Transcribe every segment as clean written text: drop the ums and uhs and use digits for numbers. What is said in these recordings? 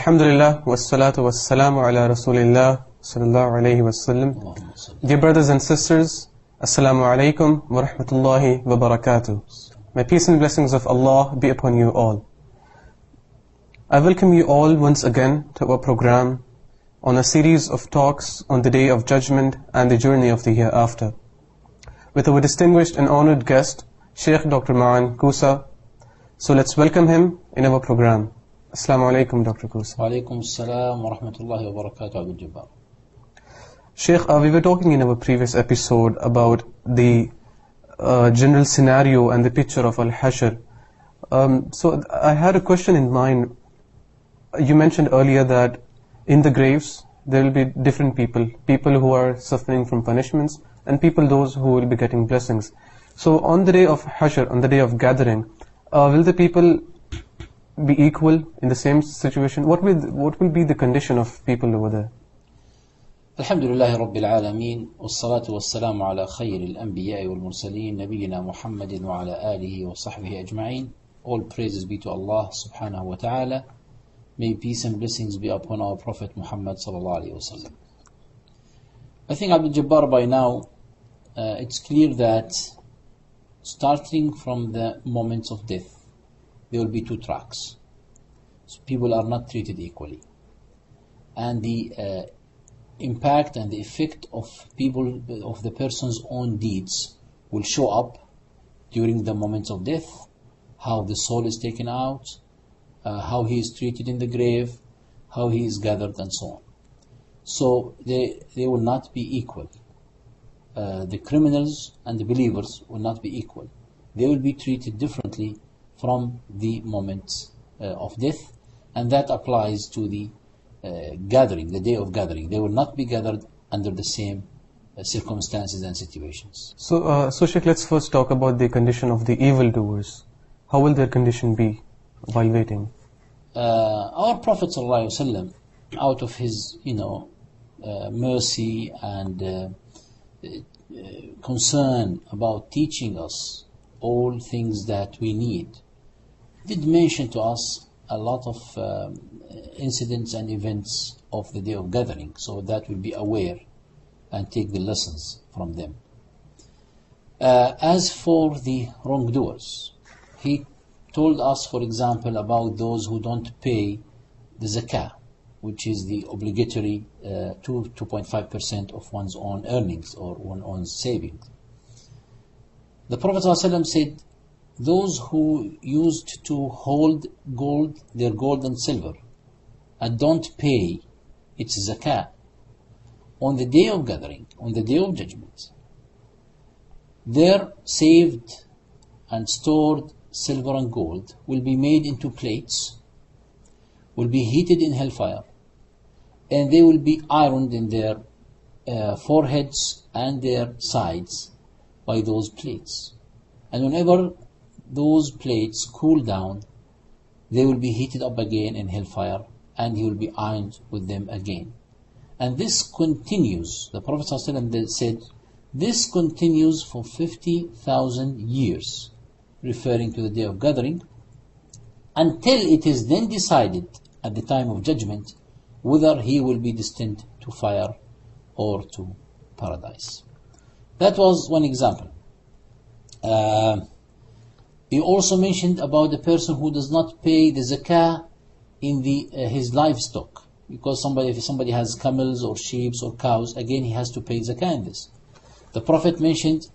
Alhamdulillah, wassalatu wassalamu ala rasulillah, sallallahu alayhi wasallam. Dear brothers and sisters, assalamu alaikum wa rahmatullahi wa barakatuh. May peace and blessings of Allah be upon you all. I welcome you all once again to our program on a series of talks on the Day of Judgment and the journey of the hereafter, with our distinguished and honored guest, Sheikh Dr. Maan, Kousa. So let's welcome him in our program. Assalamu alaikum, Dr. Kousa. Wa alaikum assalam wa rahmatullahi wa barakatuh, Abdul Jabbar. Sheikh, we were talking in our previous episode about the general scenario and the picture of Al-Hashr. So I had a question in mind. You mentioned earlier that in the graves there will be different people who are suffering from punishments and those who will be getting blessings. So on the day of Hashr, on the day of gathering, will the people be equal in the same situation? What will be the condition of people over there? Alhamdulillah Rabbil Alameen, wassalatu wassalamu ala khayril anbiya'i wal mursaleen, nabiyyina Muhammadin wa ala alihi wa sahbihi ajma'in. All praises be to Allah subhanahu wa ta'ala. May peace and blessings be upon our Prophet Muhammad sallallahu alayhi wa sallam. I think, Abdul Jabbar, by now it's clear that starting from the moments of death, there will be two tracks. So people are not treated equally. And the impact and the effect of the person's own deeds will show up during the moments of death, how the soul is taken out, how he is treated in the grave, how he is gathered, and so on. So they will not be equal. The criminals and the believers will not be equal. They will be treated differently from the moments of death, and that applies to the gathering, the day of gathering. They will not be gathered under the same circumstances and situations. So Sheikh, let's first talk about the condition of the evildoers. How will their condition be while waiting? Our Prophet ﷺ, out of his mercy and concern about teaching us all things that we need, did mention to us a lot of incidents and events of the day of gathering, so that we'll be aware and take the lessons from them. As for the wrongdoers, he told us, for example, about those who don't pay the zakah, which is the obligatory 2.5% of one's own earnings or one's own savings. The Prophet ﷺ said, those who used to hold their gold and silver and don't pay its zakah, on the day of gathering, on the day of judgment, their saved and stored silver and gold will be made into plates, will be heated in hellfire, and they will be ironed in their foreheads and their sides by those plates. And whenever those plates cool down, they will be heated up again in hellfire, and he will be ironed with them again. And this continues. The Prophet ﷺ said, this continues for 50,000 years, referring to the day of gathering, until it is then decided at the time of judgment whether he will be destined to fire or to paradise. That was one example. He also mentioned about the person who does not pay the zakah in his livestock, because if somebody has camels or sheep or cows, again he has to pay zakah in this. The Prophet mentioned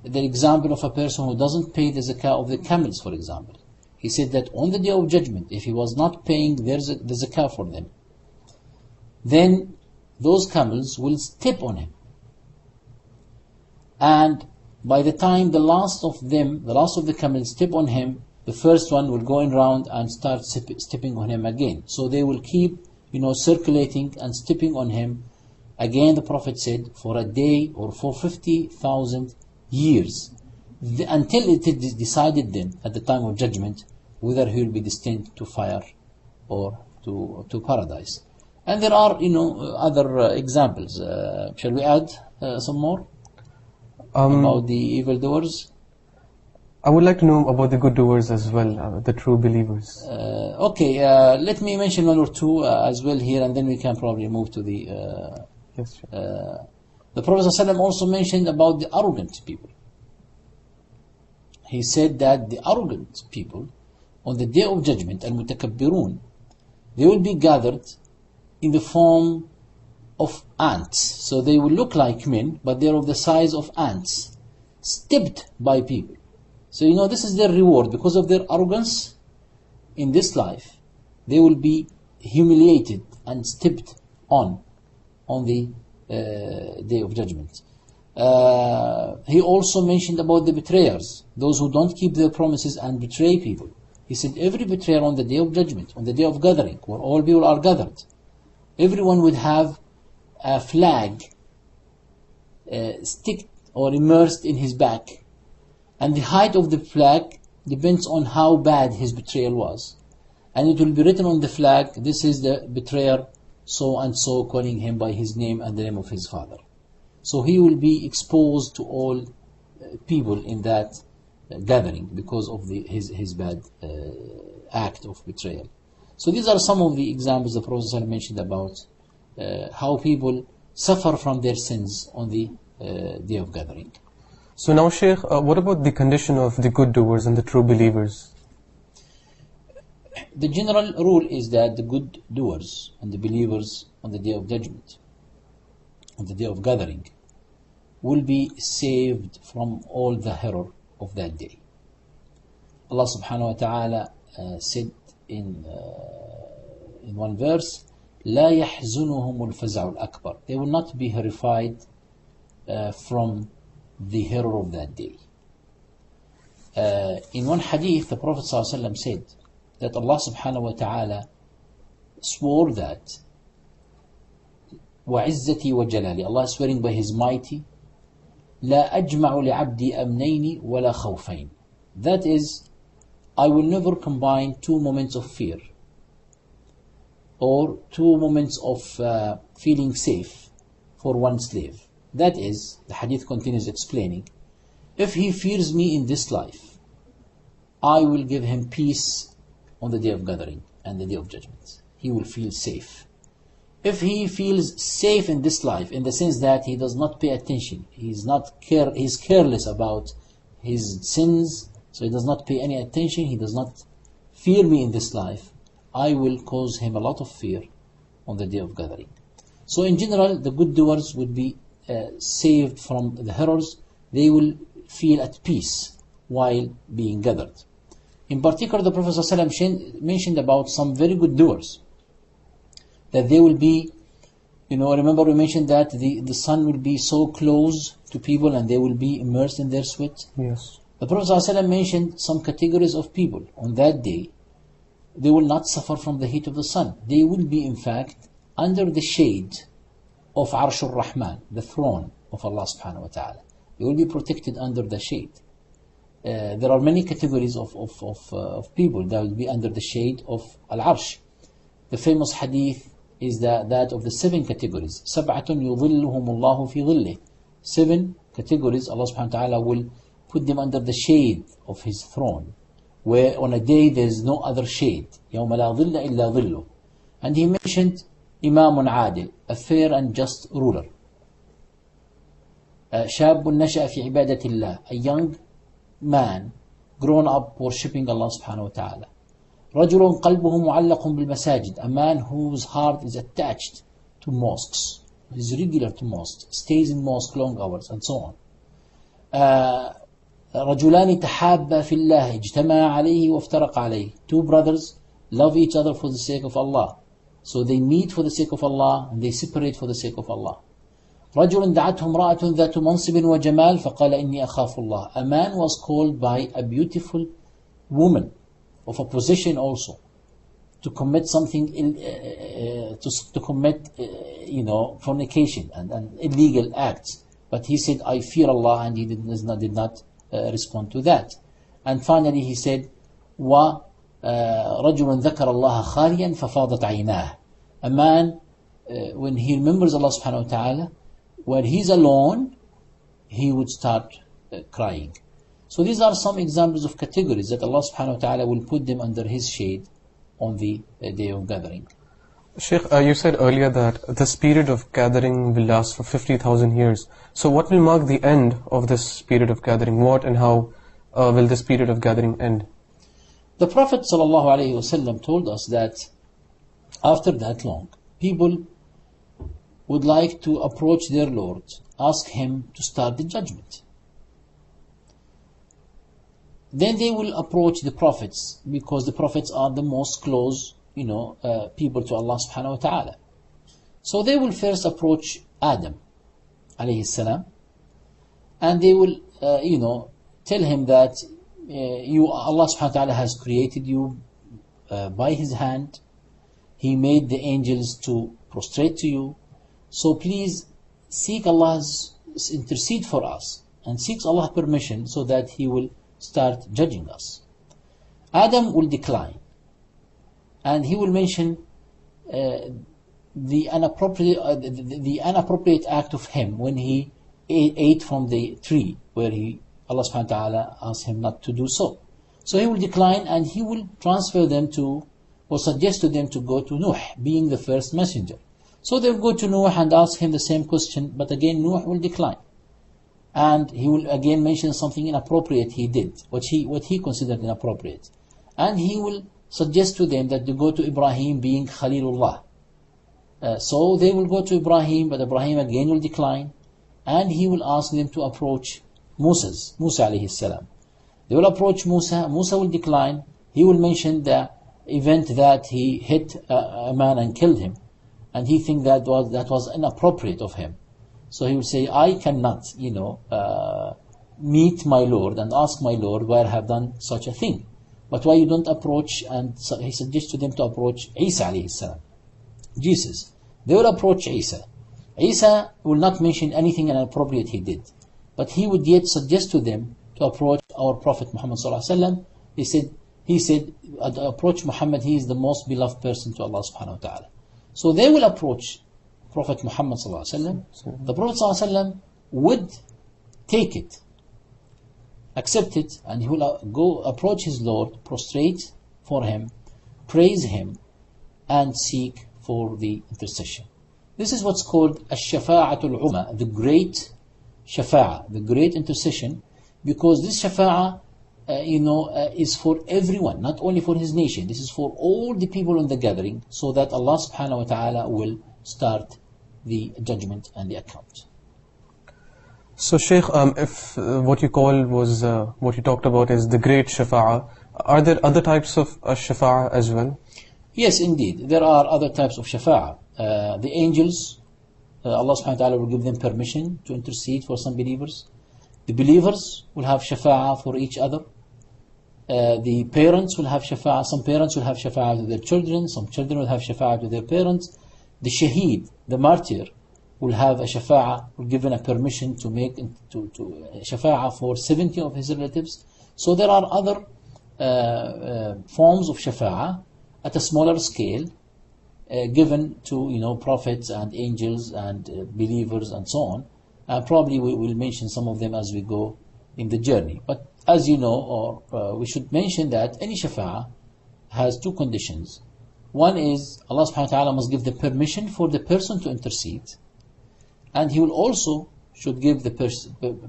the example of a person who doesn't pay the zakah of the camels, for example. He said that on the day of judgment, if he was not paying the zakah for them, then those camels will step on him, and by the time the last of the camels step on him, the first one will go in round and start stepping on him again. So they will keep circulating and stepping on him. Again, the Prophet said, for a day or for 50,000 years, until it is decided then at the time of judgment whether he will be destined to fire or to paradise. And there are other examples. Shall we add some more about the evildoers? I would like to know about the good doers as well, the true believers. Okay, let me mention one or two as well here, and then we can probably move to the... Yes, sure. The Prophet ﷺ also mentioned about the arrogant people. He said that the arrogant people, on the day of judgment, al-mutakabbirun, they will be gathered in the form of ants. So they will look like men, but they're of the size of ants, stepped by people. So you know, this is their reward. Because of their arrogance in this life, they will be humiliated and stepped on the day of judgment. He also mentioned about the betrayers, those who don't keep their promises and betray people. He said every betrayer on the day of judgment, on the day of gathering, where all people are gathered, everyone would have a flag sticked or immersed in his back, and the height of the flag depends on how bad his betrayal was, and it will be written on the flag, this is the betrayer so and so, calling him by his name and the name of his father. So he will be exposed to all people in that gathering because of his bad act of betrayal. So these are some of the examples the Prophet ﷺ mentioned about how people suffer from their sins on the day of gathering. So now, Shaykh, what about the condition of the good doers and the true believers? The general rule is that the good doers and the believers on the day of judgment, on the day of gathering, will be saved from all the horror of that day. Allah subhanahu wa ta'ala said in one verse, لا يحزنهم الفزع الأكبر. They will not be horrified from the horror of that day. In one hadith, the Prophet ﷺ said that Allah subhanahu wa ta'ala swore that وعزتي وجلالي, Allah is swearing by His mighty, لا أجمع لعبدي أمنين ولا خوفين. That is, I will never combine two moments of fear or two moments of feeling safe for one slave. That is, the hadith continues explaining, if he fears me in this life, I will give him peace on the day of gathering and the day of judgment. He will feel safe. If he feels safe in this life, in the sense that he does not pay attention, he's careless about his sins, so he does not pay any attention, he does not fear me in this life, I will cause him a lot of fear on the day of gathering. So in general, the good doers would be saved from the horrors. They will feel at peace while being gathered. In particular, the Prophet ﷺ mentioned about some very good doers, that they will be, remember we mentioned that the sun will be so close to people and they will be immersed in their sweat. Yes. The Prophet ﷺ mentioned some categories of people on that day. They will not suffer from the heat of the sun. They will be, in fact, under the shade of Arshur Rahman, the throne of Allah subhanahu wa ta'ala. They will be protected under the shade. There are many categories of people that will be under the shade of Al-Arsh. The famous hadith is that of the 7 categories. سَبْعَةٌ يُظِلُّهُمُ اللَّهُ فِي ظِلِّهِ. 7 categories, Allah subhanahu wa ta'ala will put them under the shade of His throne, where on a day there is no other shade. يَوْمَ لَا ظِلَّ إِلَّا ظِلُّهُ. And He mentioned إِمَامٌ عَادِلٌ, a fair and just ruler. شَابٌ نَشَأَ فِي عِبَادَةِ اللَّهِ, a young man grown up worshipping Allah subhanahu wa ta'ala. رَجُلٌ قَلْبُهُ مُعَلَّقٌ بِالْمَسَاجِدِ, a man whose heart is attached to mosques, is regular to mosques, stays in mosque long hours, and so on. رَجُلَانِ تَحَابَّا فِي اللَّهِ اجْتَمَعَا عَلَيْهِ وَافْتَرَقَ عَلَيْهِ. 2 brothers love each other for the sake of Allah, so they meet for the sake of Allah and they separate for the sake of Allah. رَجُلٌ دَعَتْهُ امْرَأَةٌ ذَاتُ مَنْصِبٍ وَجَمَالٍ فَقَالَ إِنِّي أَخَافُ اللَّهِ. A man was called by a beautiful woman of a position also to commit something, to commit fornication and illegal acts, but he said, I fear Allah, and he did not respond to that. And finally he said, رَجُلٌ ذَكَرَ اللَّهَ خَالِيًا فَفَاضَتْ عَيْنَاهُ. A man, when he remembers Allah subhanahu wa ta'ala, when he's alone, he would start crying. So these are some examples of categories that Allah subhanahu wa ta'ala will put them under His shade on the day of gathering. Sheikh, you said earlier that this period of gathering will last for 50,000 years. So what will mark the end of this period of gathering? What and how will this period of gathering end? The Prophet ﷺ told us that after that long, people would like to approach their Lord, ask Him to start the judgment. Then they will approach the prophets, because the prophets are the most close, people to Allah subhanahu wa ta'ala. So they will first approach Adam alayhi salam, and they will, tell him that Allah subhanahu wa ta'ala has created you by His hand. He made the angels to prostrate to you. So please seek Allah's, intercede for us, and seek Allah's permission so that He will start judging us. Adam will decline, and he will mention the inappropriate act of him when he ate from the tree where Allah subhanahu wa ta'ala asked him not to do so. So he will decline, and he will transfer them to, or suggest to them to go to Nuh, being the first messenger. So they will go to Nuh and ask him the same question, but again Nuh will decline. And he will again mention something inappropriate he did, what he considered inappropriate. And he will suggest to them that they go to Ibrahim, being Khalilullah. So they will go to Ibrahim, but Ibrahim again will decline. And he will ask them to approach Musa alayhi salam. They will approach Musa. Musa will decline. He will mention the event that he hit a man and killed him, and he think that was inappropriate of him. So he will say, I cannot, meet my Lord and ask my Lord why I have done such a thing. But why you don't approach? And so he suggests to them to approach Isa alayhi salam, Jesus. They will approach Isa. Isa will not mention anything inappropriate he did, but he would yet suggest to them to approach our Prophet Muhammad sallallahu alaihi wasallam. He said, approach Muhammad. He is the most beloved person to Allah subhanahu wa ta'ala. So they will approach Prophet Muhammad sallallahu alaihi wasallam. The Prophet sallallahu alaihi wasallam would take it, accept it, and he will go approach his Lord, prostrate for him, praise him, and seek for the intercession. This is what's called ash-shafa'atul umma, the great shafa'a, the great intercession, because this shafa'a is for everyone, not only for his nation. This is for all the people in the gathering, so that Allah subhanahu wa ta'ala will start the judgment and the account. So Shaykh, if what you call was, what you talked about is the great shafa'a, are there other types of shafa'a as well? Yes, indeed. There are other types of shafa'a. The angels, Allah subhanahu wa ta'ala will give them permission to intercede for some believers. The believers will have shafa'a for each other. The parents will have shafa'a. Some parents will have shafa'a to their children. Some children will have shafa'a to their parents. The shaheed, the martyr, will have a shafa'a, will given a permission to make to shafa'a for 70 of his relatives. So there are other forms of shafa'a at a smaller scale, given to prophets and angels and believers and so on. Probably we will mention some of them as we go in the journey. But as you know, we should mention that any shafa'a has two conditions. One is Allah subhanahu wa ta'ala must give the permission for the person to intercede, and He will also should give the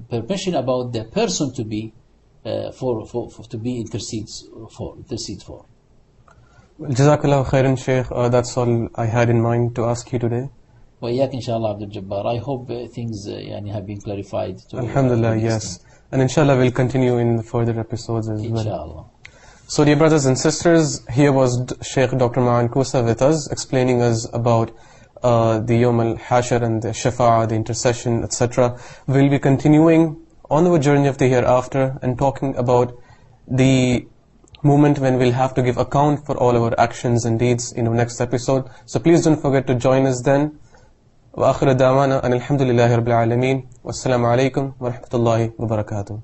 permission about the person to be to be intercedes for. Jazakallah khairan, Shaykh. That's all I had in mind to ask you today. وإياك إن شاء الله عبد الجبار. I hope things have been clarified. Alhamdulillah, yes. And inshallah we'll continue in the further episodes as well. Inshallah. So dear brothers and sisters, here was Sheikh Dr. Maan Kousa with us, explaining us about the Yawm al-Hashar and the Shafa'a, the intercession, etc. We'll be continuing on our journey of the hereafter and talking about the moment when we'll have to give account for all our actions and deeds in our next episode. So please don't forget to join us then. وآخر دعوانا أن الحمد لله رب العالمين والسلام عليكم ورحمة الله وبركاته.